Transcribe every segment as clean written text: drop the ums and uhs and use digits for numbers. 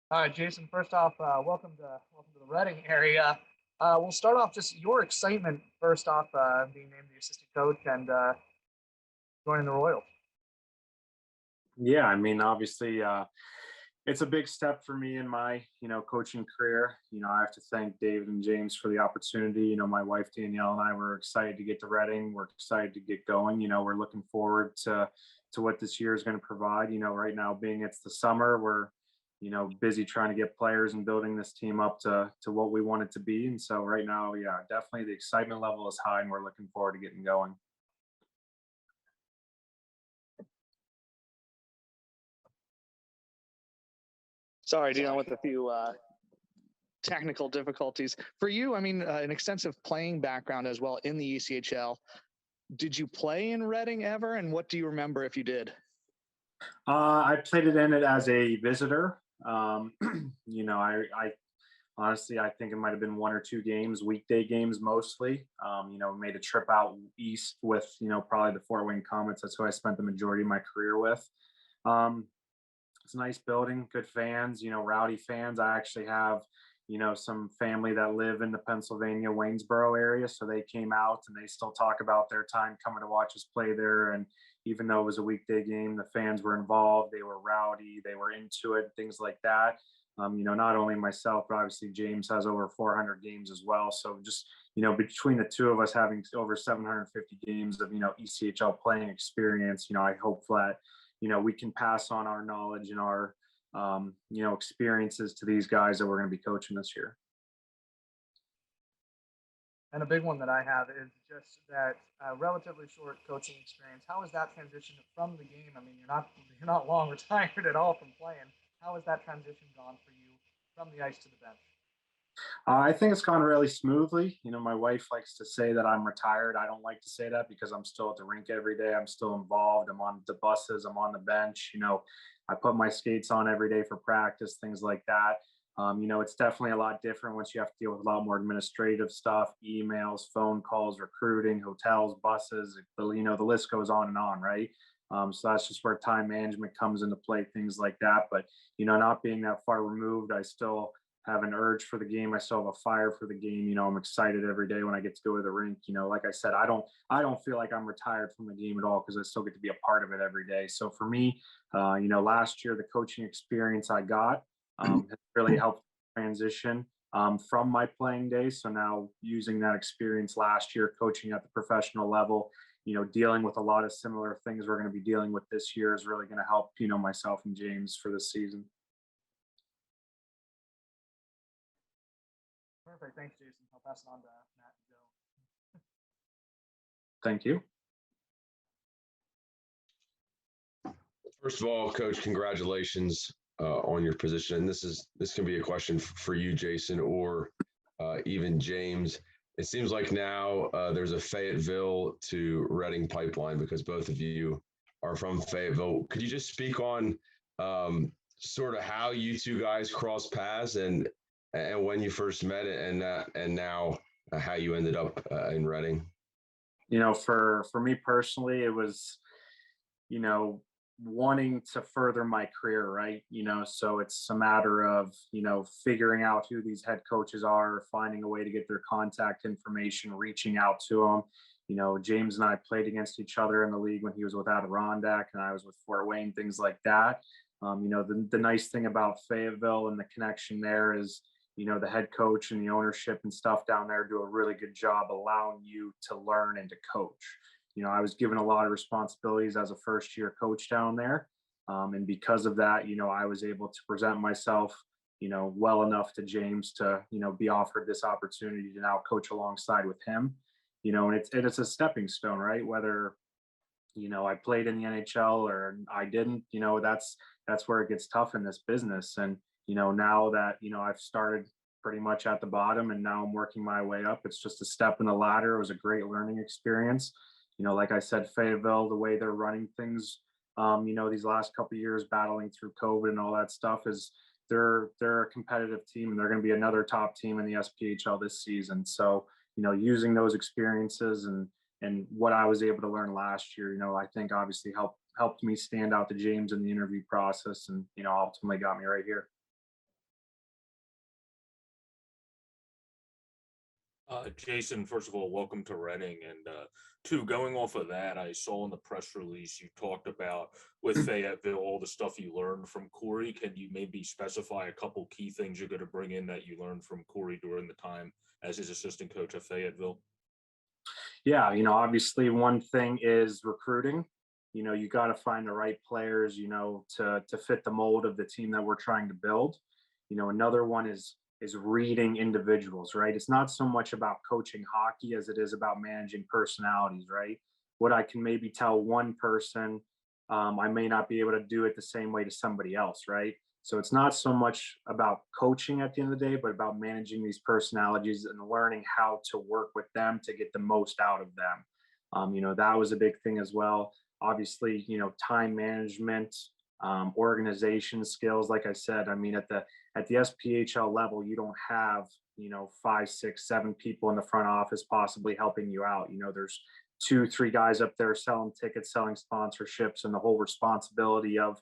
All right, Jason. First off, welcome to the Reading area. We'll start off just your excitement. First off, being named the assistant coach and joining the Royals. Yeah, I mean, obviously, it's a big step for me in my, coaching career. I have to thank David and James for the opportunity. My wife Danielle and I were excited to get to Reading. We're excited to get going. We're looking forward to what this year is going to provide. Right now, being it's the summer, we're busy trying to get players and building this team up to what we want it to be. And so right now, yeah, definitely the excitement level is high, and we're looking forward to getting going. Sorry, dealing with a few technical difficulties. For you, I mean, an extensive playing background as well in the ECHL. Did you play in Reading ever, and what do you remember if you did? I played it in it as a visitor. I honestly, I think it might have been one or two games, weekday games mostly. Made a trip out east with, probably the Fort Wayne Comets. That's who I spent the majority of my career with. Um, it's a nice building, good fans, rowdy fans. I actually have, some family that live in the Pennsylvania Waynesboro area. So they came out and they still talk about their time coming to watch us play there. And even though it was a weekday game, the fans were involved. They were rowdy. They were into it, things like that. Not only myself, but obviously James has over 400 games as well. So just, between the two of us having over 750 games of, ECHL playing experience, I hope that, we can pass on our knowledge and our, experiences to these guys that we're going to be coaching this year. And a big one that I have is just that relatively short coaching experience. How is that transition from the game? I mean, you're not long retired at all from playing. How has that transition gone for you from the ice to the bench? I think it's gone really smoothly. My wife likes to say that I'm retired. I don't like to say that because I'm still at the rink every day. I'm still involved. I'm on the buses. I'm on the bench. I put my skates on every day for practice, things like that. It's definitely a lot different once you have to deal with a lot more administrative stuff, emails, phone calls, recruiting, hotels, buses. The list goes on and on, right? So that's just where time management comes into play, things like that. But not being that far removed, I still have an urge for the game. I still have a fire for the game. I'm excited every day when I get to go to the rink. Like I said, I don't feel like I'm retired from the game at all because I still get to be a part of it every day. So for me, last year, the coaching experience I got has really helped transition from my playing days. So now using that experience last year, coaching at the professional level, dealing with a lot of similar things we're going to be dealing with this year is really going to help, myself and James for this season. Perfect. Thanks, Jason. I'll pass it on to Matt and Joe. Thank you. First of all, Coach, congratulations on your position. And this can be a question for you, Jason, or even James. It seems like now there's a Fayetteville to Reading pipeline because both of you are from Fayetteville. Could you just speak on sort of how you two guys crossed paths and when you first met and now how you ended up in Reading? For me personally, it was, wanting to further my career, right? So it's a matter of, figuring out who these head coaches are, finding a way to get their contact information, reaching out to them. James and I played against each other in the league when he was with Adirondack and I was with Fort Wayne, things like that. The nice thing about Fayetteville and the connection there is, the head coach and the ownership and stuff down there do a really good job allowing you to learn and to coach. I was given a lot of responsibilities as a first year coach down there. And because of that, I was able to present myself, well enough to James to, be offered this opportunity to now coach alongside with him, and it's a stepping stone, right? Whether, I played in the NHL or I didn't, that's where it gets tough in this business. And, now that, I've started pretty much at the bottom and now I'm working my way up, it's just a step in the ladder. It was a great learning experience. Like I said, Fayetteville, the way they're running things, these last couple of years battling through COVID and all that stuff is they're a competitive team and they're going to be another top team in the SPHL this season. So, using those experiences and what I was able to learn last year, I think obviously helped me stand out to James in the interview process and, ultimately got me right here. Jason, first of all, welcome to Reading. And two, going off of that, I saw in the press release you talked about with Fayetteville all the stuff you learned from Corey. Can you maybe specify a couple key things you're going to bring in that you learned from Corey during the time as his assistant coach at Fayetteville? Yeah, obviously one thing is recruiting. You got to find the right players, to fit the mold of the team that we're trying to build. Another one is reading individuals, right? It's not so much about coaching hockey as it is about managing personalities, right? What I can maybe tell one person, I may not be able to do it the same way to somebody else, right? So it's not so much about coaching at the end of the day, but about managing these personalities and learning how to work with them to get the most out of them. That was a big thing as well. Obviously, time management, organization skills. Like I said, I mean, at the SPHL level, you don't have, 5, 6, 7 people in the front office possibly helping you out. There's 2, 3 guys up there selling tickets, selling sponsorships, and the whole responsibility of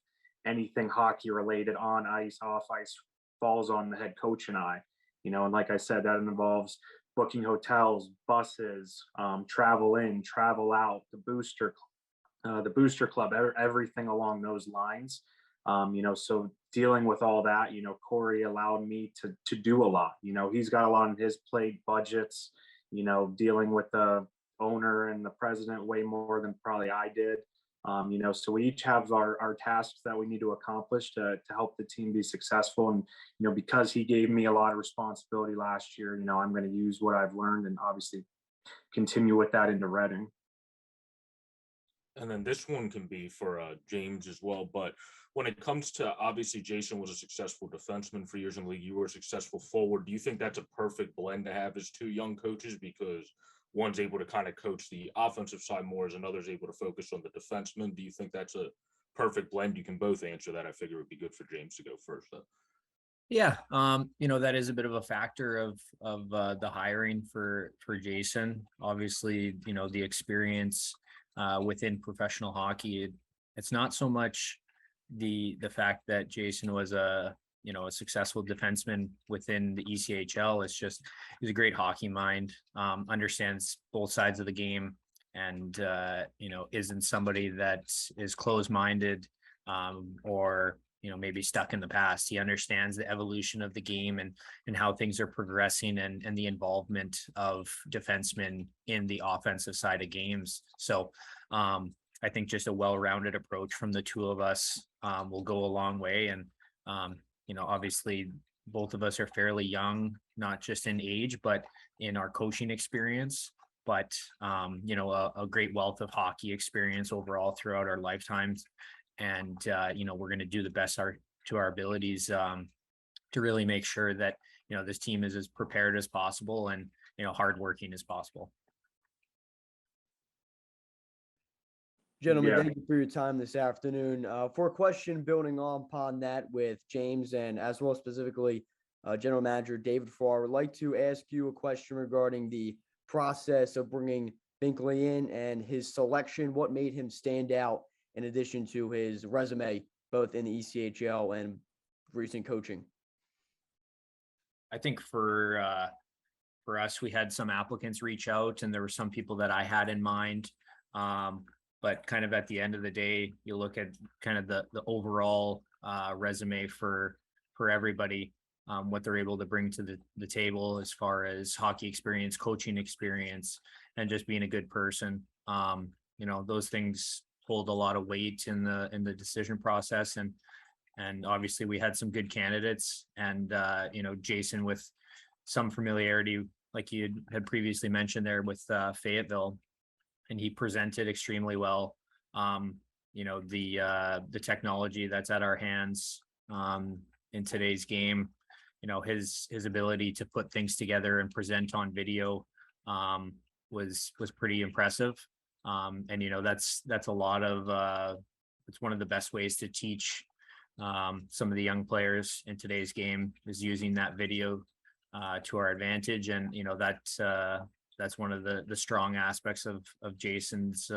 anything hockey related on ice, off ice falls on the head coach and I. And like I said, that involves booking hotels, buses, travel in, travel out, the booster club, everything along those lines. So dealing with all that, Corey allowed me to do a lot. He's got a lot on his plate, budgets, dealing with the owner and the president way more than probably I did. So we each have our tasks that we need to accomplish to help the team be successful. And, because he gave me a lot of responsibility last year, I'm going to use what I've learned and obviously continue with that into Reading. And then this one can be for James as well. But when it comes to, obviously, Jason was a successful defenseman for years in the league. You were a successful forward. Do you think that's a perfect blend to have as two young coaches? Because one's able to kind of coach the offensive side more, as another's able to focus on the defenseman. Do you think that's a perfect blend? You can both answer that. I figure it would be good for James to go first, though. Yeah, that is a bit of a factor of the hiring for Jason. Obviously, the experience within professional hockey. It's not so much the fact that Jason was a successful defenseman within the ECHL. It's just he's a great hockey mind, understands both sides of the game, and isn't somebody that is closed-minded or maybe stuck in the past. He understands the evolution of the game and how things are progressing and the involvement of defensemen in the offensive side of games. So I think just a well-rounded approach from the two of us will go a long way. And, obviously both of us are fairly young, not just in age, but in our coaching experience, but, a great wealth of hockey experience overall throughout our lifetimes. And, we're going to do the best to our abilities to really make sure that, this team is as prepared as possible and, hardworking as possible. Gentlemen, thank you for your time this afternoon. For a question building upon that with James and as well specifically General Manager David Farrar, I would like to ask you a question regarding the process of bringing Binkley in and his selection. What made him stand out in addition to his resume, both in the ECHL and recent coaching? I think for us, we had some applicants reach out, and there were some people that I had in mind. But kind of at the end of the day, you look at kind of the overall resume for everybody, what they're able to bring to the table as far as hockey experience, coaching experience, and just being a good person. Those things hold a lot of weight in the decision process. And obviously we had some good candidates, and Jason with some familiarity, like you had previously mentioned there with Fayetteville, and he presented extremely well. The technology that's at our hands in today's game, his ability to put things together and present on video was pretty impressive. And that's a lot of it's one of the best ways to teach some of the young players in today's game is using that video to our advantage. And that's one of the strong aspects of Jason's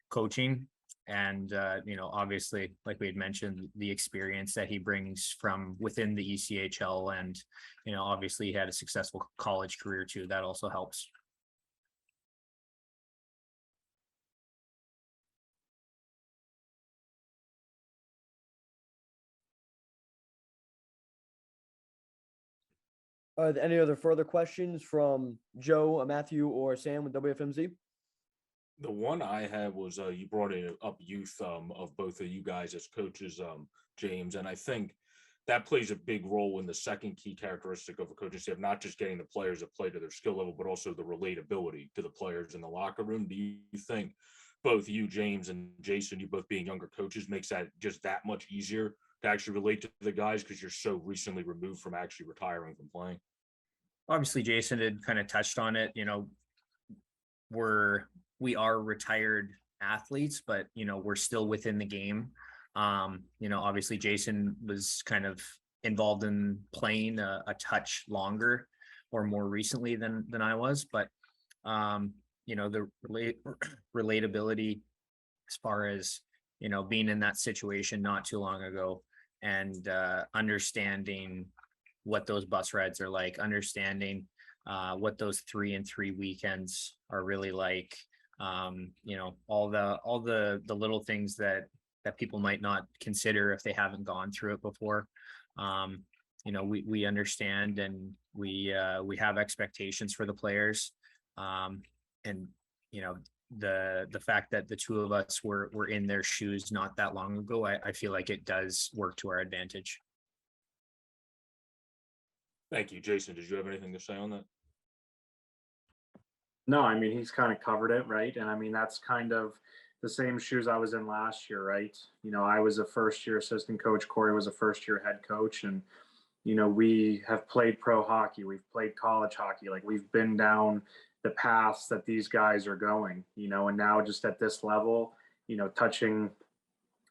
coaching. And obviously, like we had mentioned, the experience that he brings from within the ECHL, and obviously he had a successful college career too. That also helps. Are there any other further questions from Joe, Matthew, or Sam with WFMZ? The one I had was you brought up youth of both of you guys as coaches, James, and I think that plays a big role in the second key characteristic of a coaching staff, not just getting the players to play to their skill level, but also the relatability to the players in the locker room. Do you think both you, James, and Jason, you both being younger coaches, makes that just that much easier to actually relate to the guys because you're so recently removed from actually retiring from playing? Obviously, Jason had kind of touched on it. We are retired athletes, but we're still within the game. Obviously Jason was kind of involved in playing a touch longer or more recently than I was, but the relatability as far as being in that situation not too long ago, and understanding what those bus rides are like, understanding what those 3-and-3 weekends are really like. All the little things that people might not consider if they haven't gone through it before. We understand, and we have expectations for the players. And the fact that the two of us were in their shoes not that long ago, I feel like it does work to our advantage. Thank you. Jason, did you have anything to say on that? No, I mean, he's kind of covered it, right? And I mean, that's kind of the same shoes I was in last year, right? I was a first-year assistant coach. Corey was a first-year head coach. And, we have played pro hockey. We've played college hockey. Like, we've been down the paths that these guys are going, and now just at this level, touching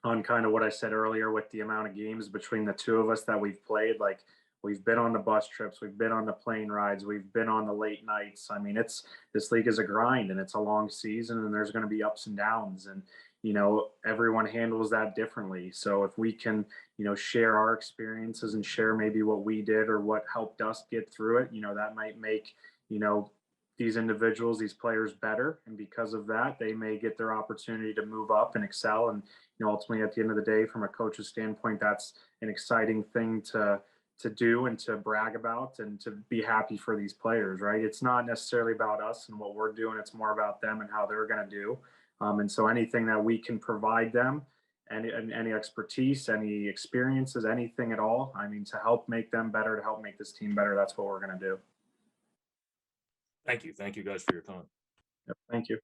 on kind of what I said earlier with the amount of games between the two of us that we've played, like, we've been on the bus trips, we've been on the plane rides, we've been on the late nights. I mean, this league is a grind, and it's a long season, and there's going to be ups and downs, and everyone handles that differently. So if we can share our experiences and share maybe what we did or what helped us get through it, that might make these individuals, these players better, and because of that, they may get their opportunity to move up and excel. And ultimately, at the end of the day, from a coach's standpoint, that's an exciting thing to do and to brag about and to be happy for these players, right? It's not necessarily about us and what we're doing. It's more about them and how they're going to do. And so anything that we can provide them, and any expertise, any experiences, anything at all, I mean, to help make them better, to help make this team better, that's what we're going to do. Thank you. Thank you guys for your time. Yep, thank you.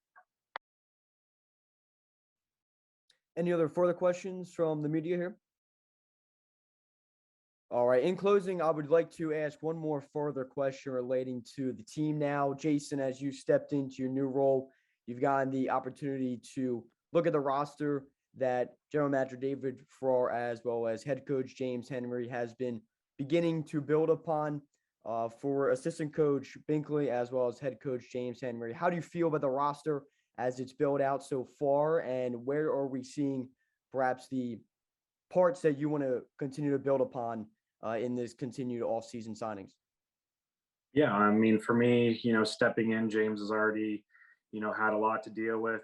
Any other further questions from the media here? All right. In closing, I would like to ask one more further question relating to the team now. Jason, as you stepped into your new role, you've gotten the opportunity to look at the roster that General Manager David Farrar, as well as head coach James Henry, has been beginning to build upon. For assistant coach Binkley, as well as head coach James Henry, how do you feel about the roster as it's built out so far, and where are we seeing perhaps the parts that you want to continue to build upon in this continued off-season signings? Yeah, I mean, for me, stepping in, James has already, had a lot to deal with,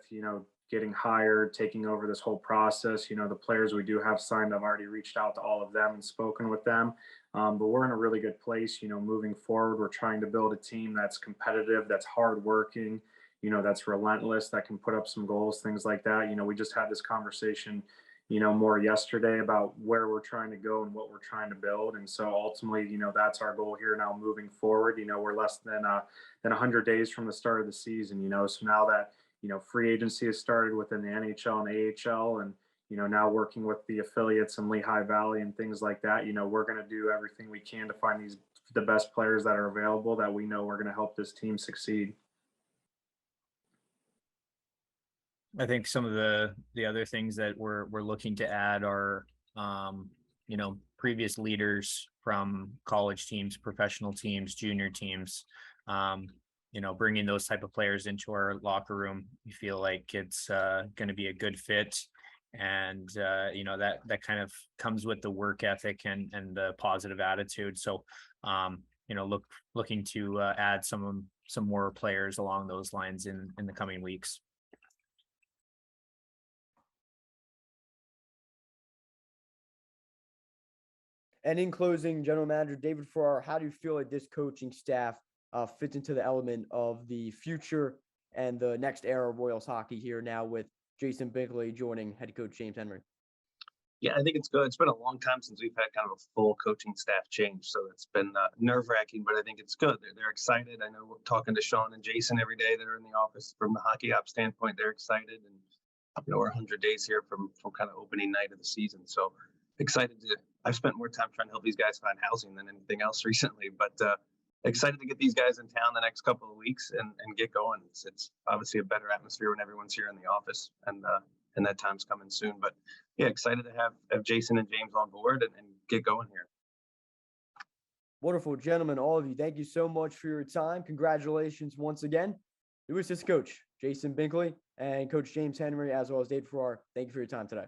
getting hired, taking over this whole process. The players we do have signed, I've already reached out to all of them and spoken with them. But we're in a really good place, moving forward. We're trying to build a team that's competitive, that's hardworking, that's relentless, that can put up some goals, things like that. We just had this conversation, more yesterday about where we're trying to go and what we're trying to build. And so ultimately, that's our goal here now moving forward. We're less than 100 days from the start of the season, so now that, free agency has started within the NHL and AHL, and, now working with the affiliates in Lehigh Valley and things like that, we're going to do everything we can to find the best players that are available that we know are going to help this team succeed. I think some of the other things that we're looking to add are, previous leaders from college teams, professional teams, junior teams. Bringing those type of players into our locker room, we feel like it's going to be a good fit. And that kind of comes with the work ethic and the positive attitude. So looking to add some more players along those lines in the coming weeks. And in closing, General Manager David Farrar, how do you feel like this coaching staff fits into the element of the future and the next era of Royals hockey here now with Jason Binkley joining head coach James Henry? Yeah, I think it's good. It's been a long time since we've had kind of a full coaching staff change, so it's been nerve-wracking, but I think it's good. They're excited. I know we're talking to Sean and Jason every day that are in the office from the hockey ops standpoint. They're excited, and we're 100 days here from kind of opening night of the season. So excited to. I've spent more time trying to help these guys find housing than anything else recently, but excited to get these guys in town the next couple of weeks and get going. It's obviously a better atmosphere when everyone's here in the office, and that time's coming soon. But yeah, excited to have Jason and James on board and get going here. Wonderful, gentlemen, all of you. Thank you so much for your time. Congratulations once again. New assistant coach Jason Binkley and Coach James Henry, as well as David Farrar. Thank you for your time today.